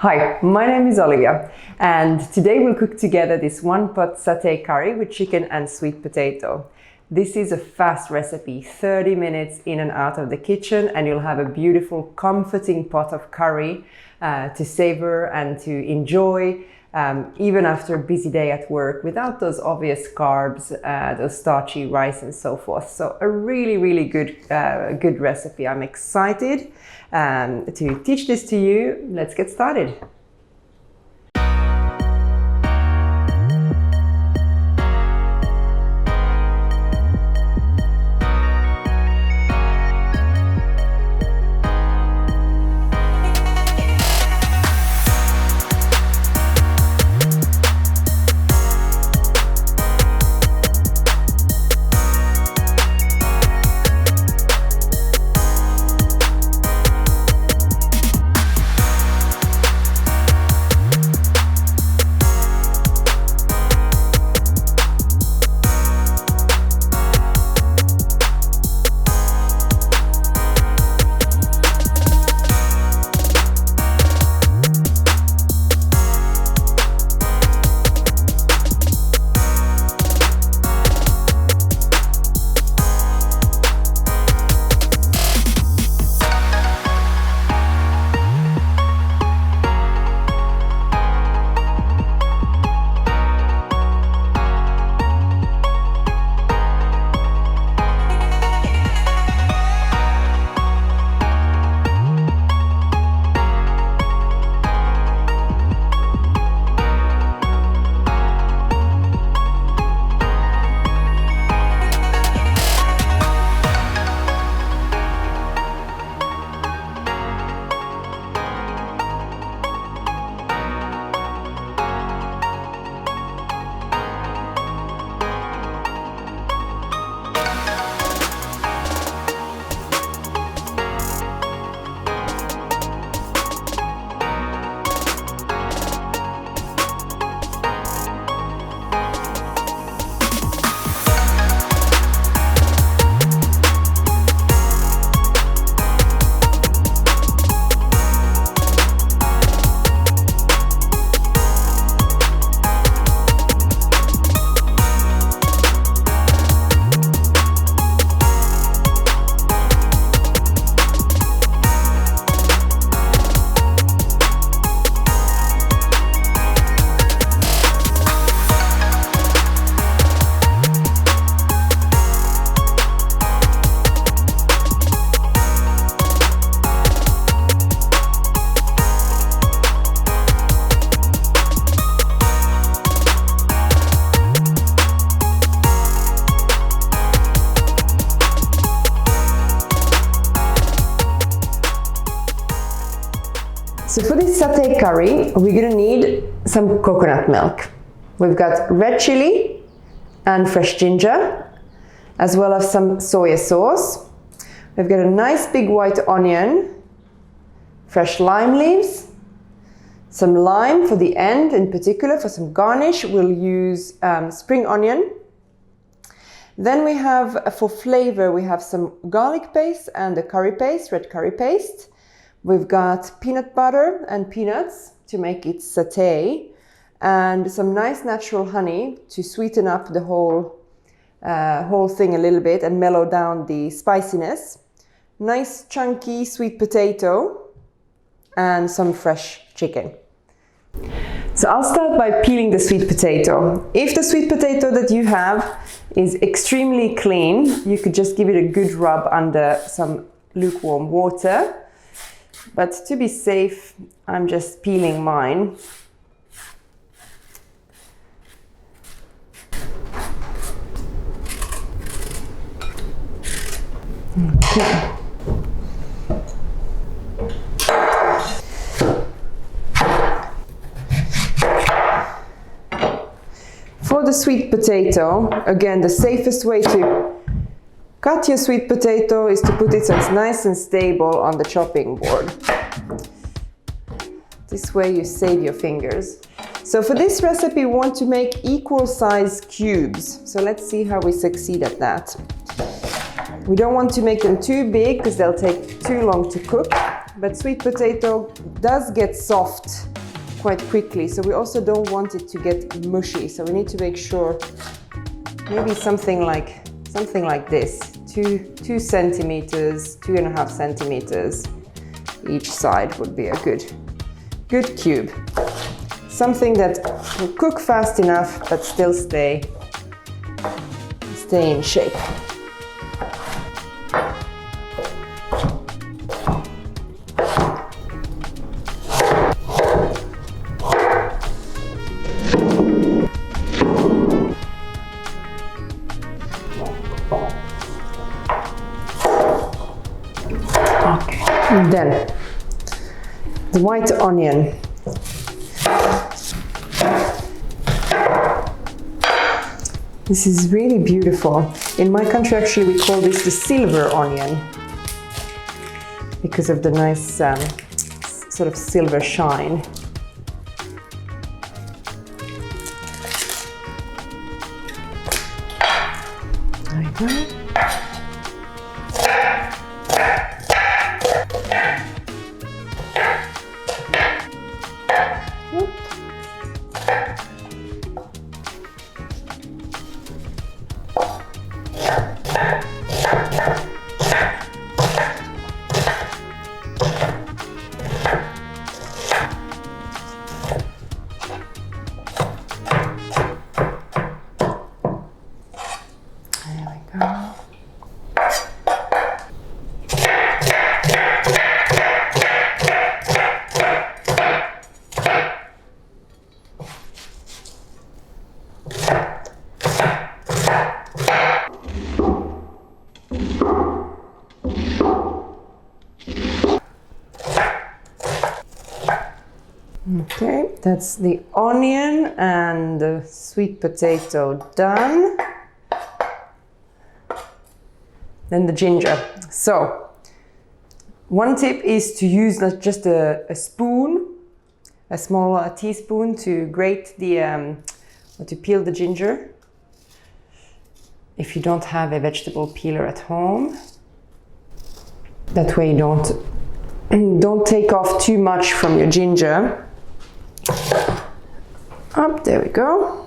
Hi, my name is Olivia and today we'll cook together this one pot satay curry with chicken and sweet potato. This is a fast recipe, 30 minutes in and out of the kitchen, and you'll have a beautiful comforting pot of curry to savor and to enjoy even after a busy day at work without those obvious carbs, those starchy rice and so forth. So a really good recipe. I'm excited to teach this to you. Let's get started. So for this satay curry, we're gonna need some coconut milk. We've got red chili and fresh ginger, as well as some soya sauce. We've got a nice big white onion, fresh lime leaves, some lime for the end. In particular, for some garnish, we'll use spring onion. Then we have, for flavor, we have some garlic paste and the curry paste, red curry paste. We've got peanut butter and peanuts to make it satay, and some nice natural honey to sweeten up the whole thing a little bit and mellow down the spiciness. Nice chunky sweet potato and some fresh chicken. So I'll start by peeling the sweet potato. If the sweet potato that you have is extremely clean, you could just give it a good rub under some lukewarm water. But to be safe, I'm just peeling mine. Okay. For the sweet potato, again, the safest way to cut your sweet potato is to put it so it's nice and stable on the chopping board. This way you save your fingers. So for this recipe, we want to make equal size cubes. So let's see how we succeed at that. We don't want to make them too big because they'll take too long to cook, but sweet potato does get soft quite quickly, so we also don't want it to get mushy. So we need to make sure maybe something like this, 2 centimeters, 2.5 centimeters each side would be a good cube. Something that will cook fast enough but still stay in shape. And then the white onion. This is really beautiful. In my country, actually, we call this the silver onion because of the nice sort of silver shine. There you go. Okay, that's the onion and the sweet potato done. Then the ginger. So, one tip is to use not just a spoon, a small teaspoon to grate the, or to peel the ginger. If you don't have a vegetable peeler at home. That way you don't take off too much from your ginger. Up, there we go.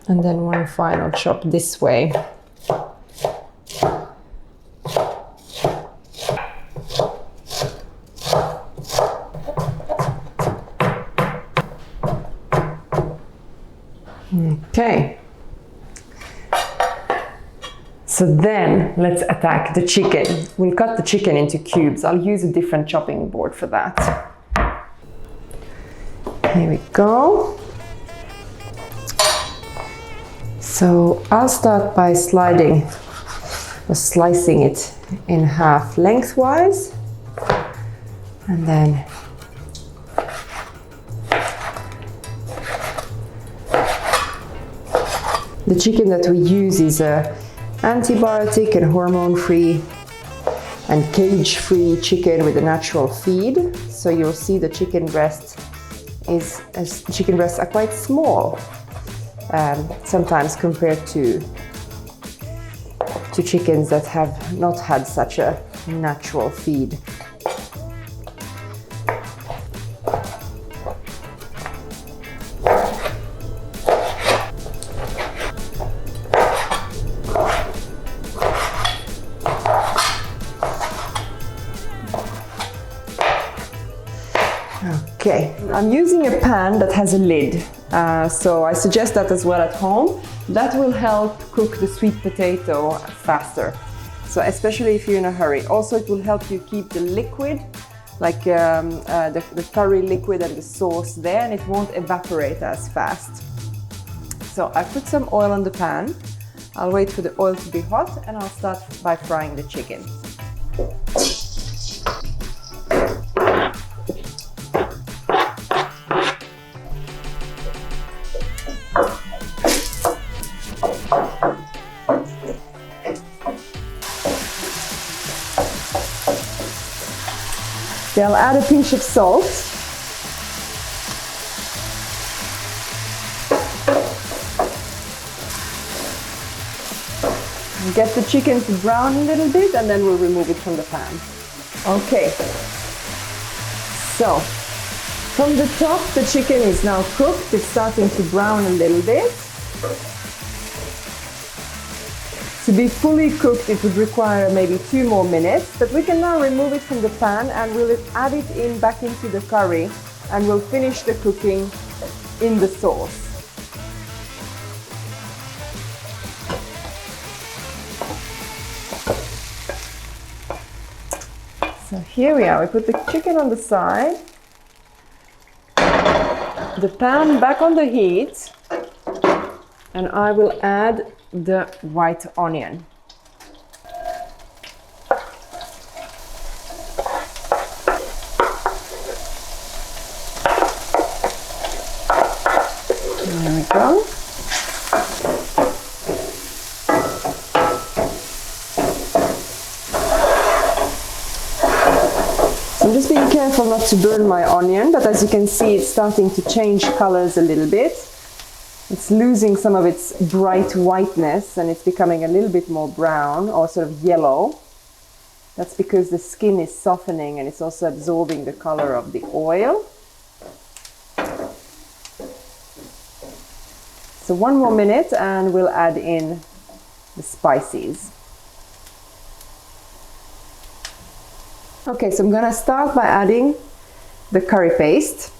And then one final chop this way. Okay, so then let's attack the chicken. We'll cut the chicken into cubes. I'll use a different chopping board for that. Here we go. So I'll start by slicing it in half lengthwise, and then the chicken that we use is a antibiotic and hormone-free and cage-free chicken with a natural feed. So you'll see the chicken breasts are quite small, sometimes compared to chickens that have not had such a natural feed. Okay, I'm using a pan that has a lid, so I suggest that as well at home. That will help cook the sweet potato faster, so especially if you're in a hurry. Also, it will help you keep the liquid, like the curry liquid and the sauce there, and it won't evaporate as fast. So I put some oil on the pan. I'll wait for the oil to be hot, and I'll start by frying the chicken. Okay, I'll add a pinch of salt. Get the chicken to brown a little bit and then we'll remove it from the pan. Okay, so from the top the chicken is now cooked. It's starting to brown a little bit. To be fully cooked it would require maybe 2 more minutes, but we can now remove it from the pan and we'll add it back into the curry and we'll finish the cooking in the sauce. So here we are, we put the chicken on the side, the pan back on the heat, and I will add the white onion. There we go. I'm just being careful not to burn my onion, but as you can see it's starting to change colors a little bit. It's losing some of its bright whiteness and it's becoming a little bit more brown or sort of yellow. That's because the skin is softening and it's also absorbing the color of the oil. So 1 more minute and we'll add in the spices. Okay, so I'm gonna start by adding the curry paste.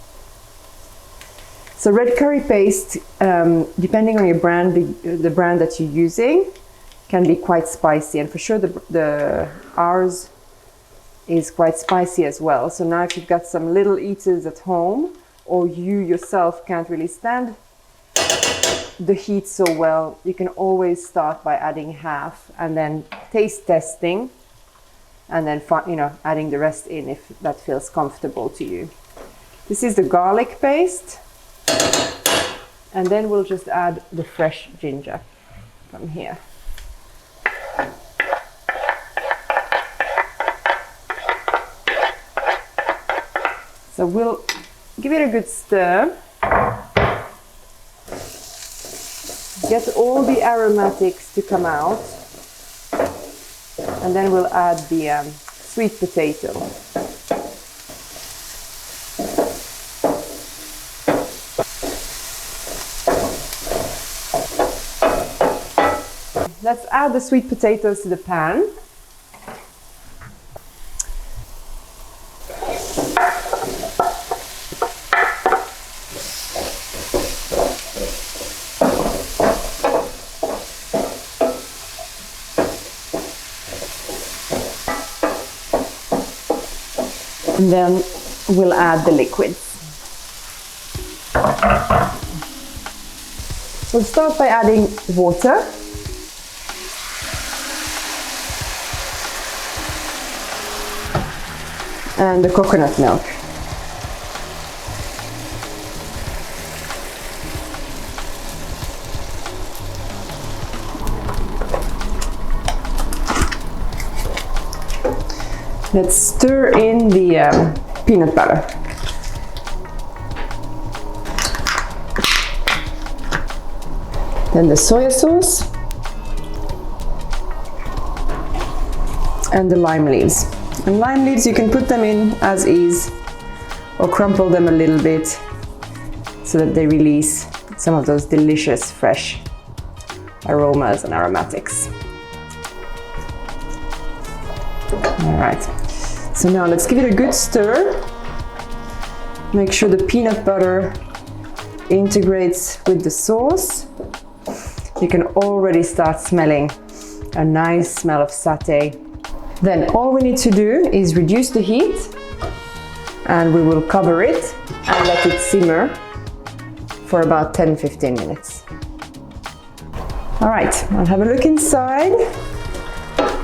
So red curry paste, depending on your brand, the brand that you're using, can be quite spicy, and for sure ours is quite spicy as well. So now if you've got some little eaters at home, or you yourself can't really stand the heat so well, you can always start by adding half and then taste testing, and then adding the rest in if that feels comfortable to you. This is the garlic paste. And then we'll just add the fresh ginger from here. So we'll give it a good stir. Get all the aromatics to come out. And then we'll add the sweet potato. Let's add the sweet potatoes to the pan. And then we'll add the liquids. We'll start by adding water. And the coconut milk. Let's stir in the peanut butter. Then the soy sauce and the lime leaves. And lime leaves, you can put them in as is or crumple them a little bit so that they release some of those delicious fresh aromas and aromatics. All right, so now let's give it a good stir. Make sure the peanut butter integrates with the sauce. You can already start smelling a nice smell of satay. Then all we need to do is reduce the heat and we will cover it and let it simmer for about 10-15 minutes. All right, I'll have a look inside.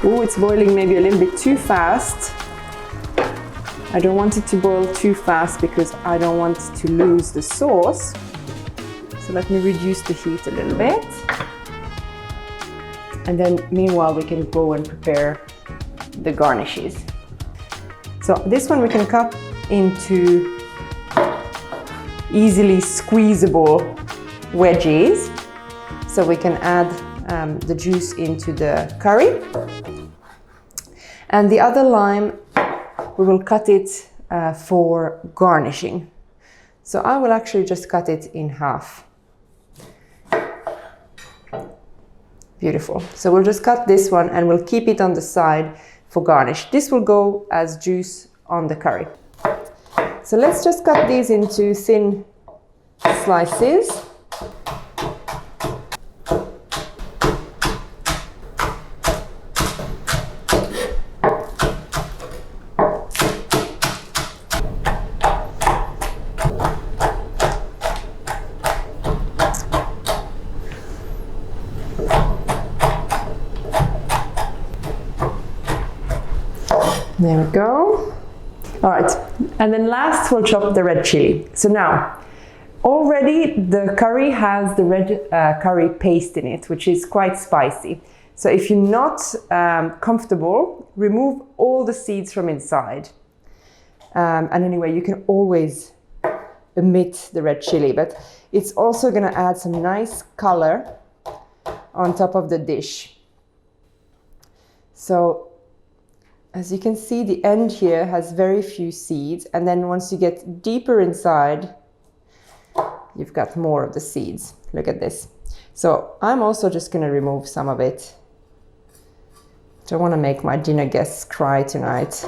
Oh, it's boiling maybe a little bit too fast. I don't want it to boil too fast because I don't want to lose the sauce. So let me reduce the heat a little bit. And then meanwhile we can go and prepare the garnishes. So this one we can cut into easily squeezable wedges. So we can add the juice into the curry. And the other lime, we will cut it for garnishing. So I will actually just cut it in half. Beautiful. So we'll just cut this one and we'll keep it on the side for garnish. This will go as juice on the curry. So let's just cut these into thin slices. There we go. All right, and then last we'll chop the red chili. So now, already the curry has the red curry paste in it, which is quite spicy. So if you're not comfortable, remove all the seeds from inside. And anyway, you can always omit the red chili, but it's also gonna add some nice color on top of the dish. So, as you can see, the end here has very few seeds, and then once you get deeper inside, you've got more of the seeds. Look at this. So I'm also just gonna remove some of it. Don't wanna make my dinner guests cry tonight.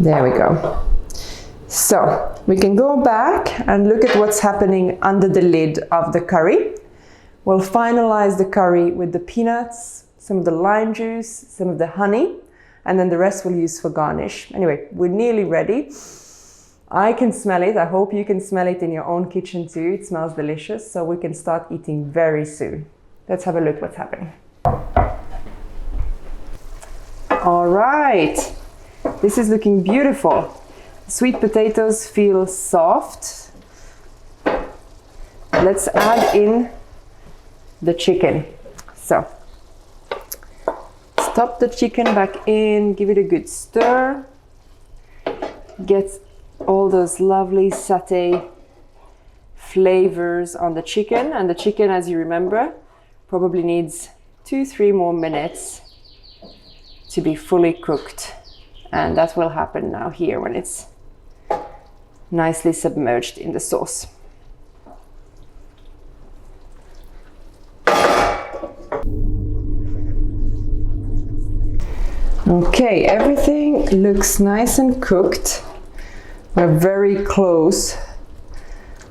There we go. So we can go back and look at what's happening under the lid of the curry. We'll finalize the curry with the peanuts, some of the lime juice, some of the honey, and then the rest we'll use for garnish. Anyway, we're nearly ready. I can smell it. I hope you can smell it in your own kitchen too. It smells delicious, so we can start eating very soon. Let's have a look what's happening. All right, this is looking beautiful. Sweet potatoes feel soft. Let's add in the chicken. So stop the chicken back in, give it a good stir. Get all those lovely satay flavors on the chicken. And the chicken, as you remember, probably needs 2-3 more minutes to be fully cooked. And that will happen now here when it's nicely submerged in the sauce. Okay, everything looks nice and cooked. We're very close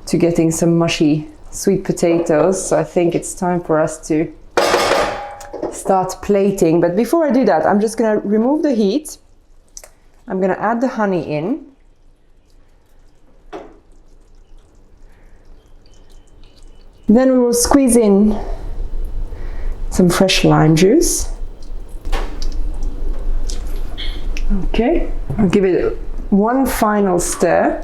to getting some mushy sweet potatoes, so I think it's time for us to start plating. But before I do that, I'm just gonna remove the heat. I'm gonna add the honey in. Then we will squeeze in some fresh lime juice. Okay, I'll give it one final stir.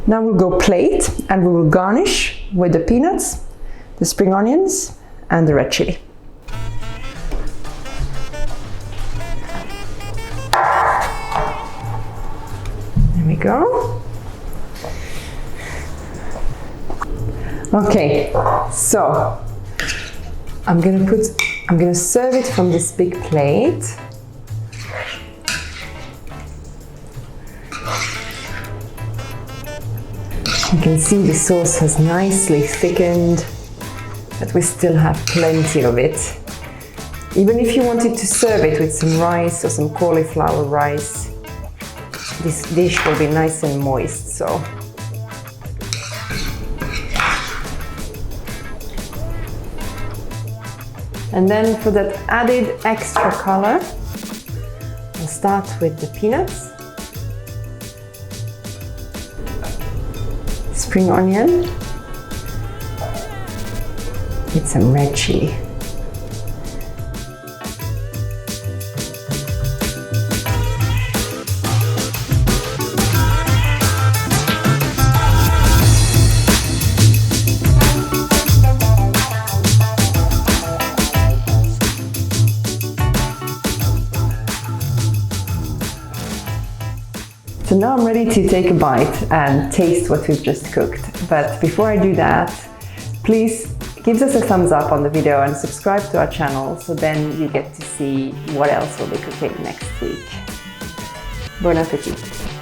Now we'll go plate and we will garnish with the peanuts, the spring onions, and the red chili. There we go. Okay, so I'm gonna serve it from this big plate. You can see the sauce has nicely thickened, but we still have plenty of it. Even if you wanted to serve it with some rice or some cauliflower rice, this dish will be nice and moist, so. And then for that added extra color, we'll start with the peanuts, spring onion, with some red chili. So now I'm ready to take a bite and taste what we've just cooked. But before I do that, please give us a thumbs up on the video and subscribe to our channel so then you get to see what else we'll be cooking next week. Bon appétit!